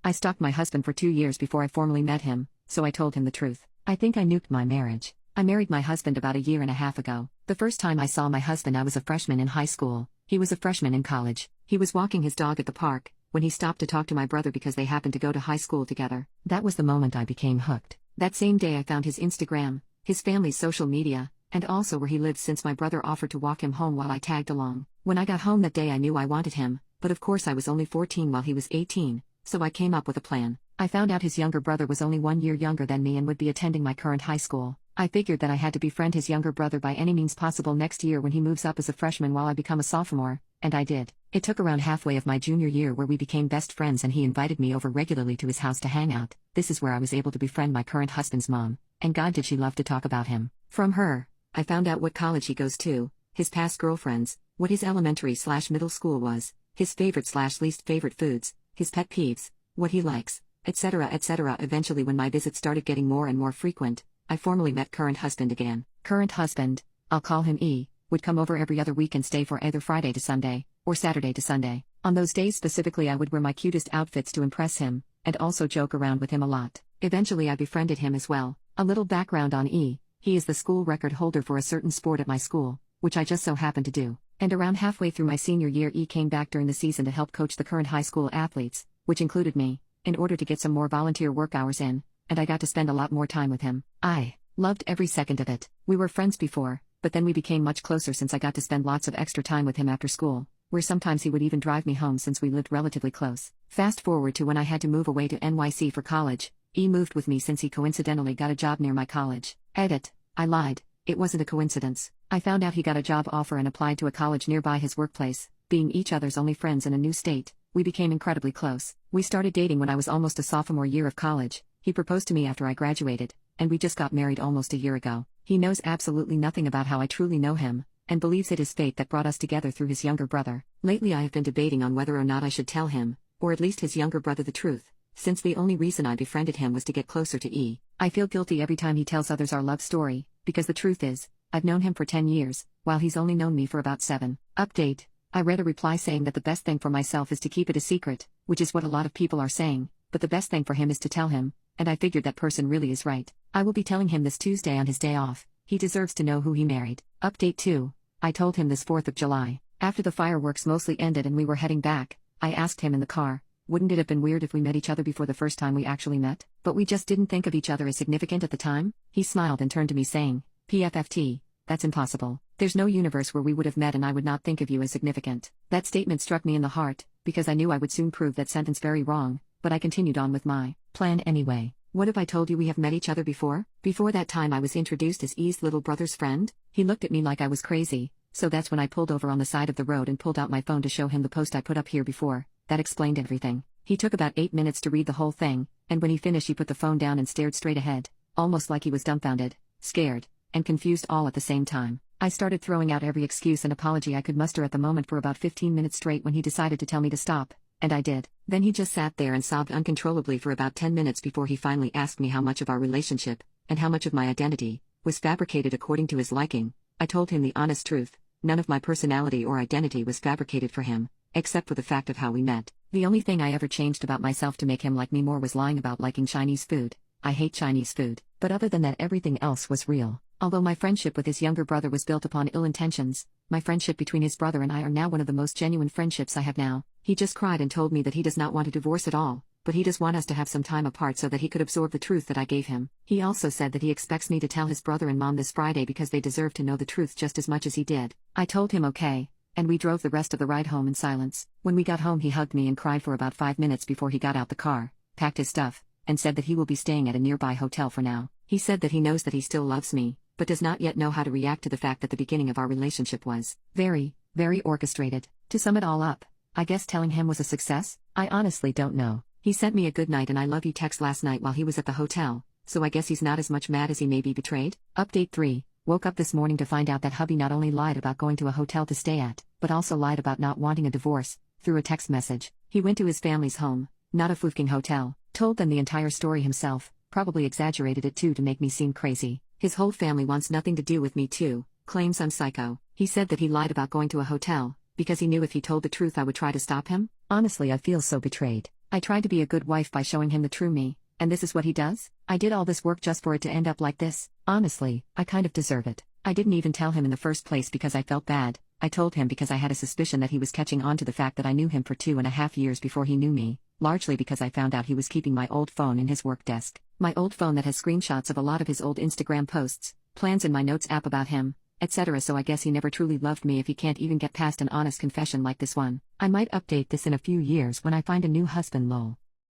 I stalked my husband for 2 years before I formally met him, so I told him the truth. I think I nuked my marriage. I married my husband about a year and a half ago. The first time I saw my husband, I was a freshman in high school. He was a freshman in college. He was walking his dog at the park when he stopped to talk to my brother because they happened to go to high school together. That was the moment I became hooked. That same day I found his Instagram, his family's social media, and also where he lived since my brother offered to walk him home while I tagged along. When I got home that day I knew I wanted him, but of course I was only 14 while he was 18, so I came up with a plan. I found out his younger brother was only 1 year younger than me and would be attending my current high school. I figured that I had to befriend his younger brother by any means possible next year when he moves up as a freshman while I become a sophomore, and I did. It took around halfway of my junior year where we became best friends and he invited me over regularly to his house to hang out. This is where I was able to befriend my current husband's mom, and God did she love to talk about him. From her, I found out what college he goes to, his past girlfriends, what his elementary/middle school was, his favorite/least favorite foods, his pet peeves, what he likes, etc. etc. Eventually, when my visits started getting more and more frequent, I formally met current husband again. Current husband, I'll call him E, would come over every other week and stay for either Friday to Sunday, or Saturday to Sunday. On those days specifically I would wear my cutest outfits to impress him, and also joke around with him a lot. Eventually I befriended him as well. A little background on E, he is the school record holder for a certain sport at my school, which I just so happened to do. And around halfway through my senior year E came back during the season to help coach the current high school athletes, which included me, in order to get some more volunteer work hours in, and I got to spend a lot more time with him. I loved every second of it. We were friends before, but then we became much closer since I got to spend lots of extra time with him after school, where sometimes he would even drive me home since we lived relatively close. Fast forward to when I had to move away to NYC for college, E moved with me since he coincidentally got a job near my college. Edit, I lied, it wasn't a coincidence. I found out he got a job offer and applied to a college nearby his workplace. Being each other's only friends in a new state, we became incredibly close. We started dating when I was almost a sophomore year of college. He proposed to me after I graduated, and we just got married almost a year ago. He knows absolutely nothing about how I truly know him, and believes it is fate that brought us together through his younger brother. Lately I have been debating on whether or not I should tell him, or at least his younger brother, the truth, since the only reason I befriended him was to get closer to E. I feel guilty every time he tells others our love story, because the truth is, I've known him for 10 years, while he's only known me for about 7. Update, I read a reply saying that the best thing for myself is to keep it a secret, which is what a lot of people are saying, but the best thing for him is to tell him, and I figured that person really is right. I will be telling him this Tuesday on his day off. He deserves to know who he married. Update 2. I told him this 4th of July. After the fireworks mostly ended and we were heading back, I asked him in the car, wouldn't it have been weird if we met each other before the first time we actually met? But we just didn't think of each other as significant at the time? He smiled and turned to me saying, PFFT, that's impossible. There's no universe where we would have met and I would not think of you as significant. That statement struck me in the heart, because I knew I would soon prove that sentence very wrong, but I continued on with my plan anyway. What if I told you we have met each other before? Before that time I was introduced as E's little brother's friend. He looked at me like I was crazy, so that's when I pulled over on the side of the road and pulled out my phone to show him the post I put up here before. That explained everything. He took about 8 minutes to read the whole thing, and when he finished he put the phone down and stared straight ahead, almost like he was dumbfounded, scared, and confused all at the same time. I started throwing out every excuse and apology I could muster at the moment for about 15 minutes straight when he decided to tell me to stop, and I did. Then he just sat there and sobbed uncontrollably for about 10 minutes before he finally asked me how much of our relationship, and how much of my identity, was fabricated according to his liking. I told him the honest truth, none of my personality or identity was fabricated for him, except for the fact of how we met. The only thing I ever changed about myself to make him like me more was lying about liking Chinese food. I hate Chinese food, but other than that everything else was real. Although my friendship with his younger brother was built upon ill intentions, my friendship between his brother and I are now one of the most genuine friendships I have now. He just cried and told me that he does not want a divorce at all, but he does want us to have some time apart so that he could absorb the truth that I gave him. He also said that he expects me to tell his brother and mom this Friday because they deserve to know the truth just as much as he did. I told him okay, and we drove the rest of the ride home in silence. When we got home he hugged me and cried for about 5 minutes before he got out the car, packed his stuff, and said that he will be staying at a nearby hotel for now. He said that he knows that he still loves me, but does not yet know how to react to the fact that the beginning of our relationship was very, very orchestrated. To sum it all up, I guess telling him was a success? I honestly don't know. He sent me a good night and I love you text last night while he was at the hotel, so I guess he's not as much mad as he may be betrayed. Update 3. Woke up this morning to find out that hubby not only lied about going to a hotel to stay at, but also lied about not wanting a divorce, through a text message. He went to his family's home, not a fucking hotel, told them the entire story himself, probably exaggerated it too to make me seem crazy. His whole family wants nothing to do with me too, claims I'm psycho. He said that he lied about going to a hotel, because he knew if he told the truth I would try to stop him. Honestly I feel so betrayed. I tried to be a good wife by showing him the true me, and this is what he does? I did all this work just for it to end up like this. Honestly, I kind of deserve it. I didn't even tell him in the first place because I felt bad. I told him because I had a suspicion that he was catching on to the fact that I knew him for 2.5 years before he knew me, largely because I found out he was keeping my old phone in his work desk. My old phone that has screenshots of a lot of his old Instagram posts, plans in my notes app about him, etc. So I guess he never truly loved me if he can't even get past an honest confession like this one. I might update this in a few years when I find a new husband lol.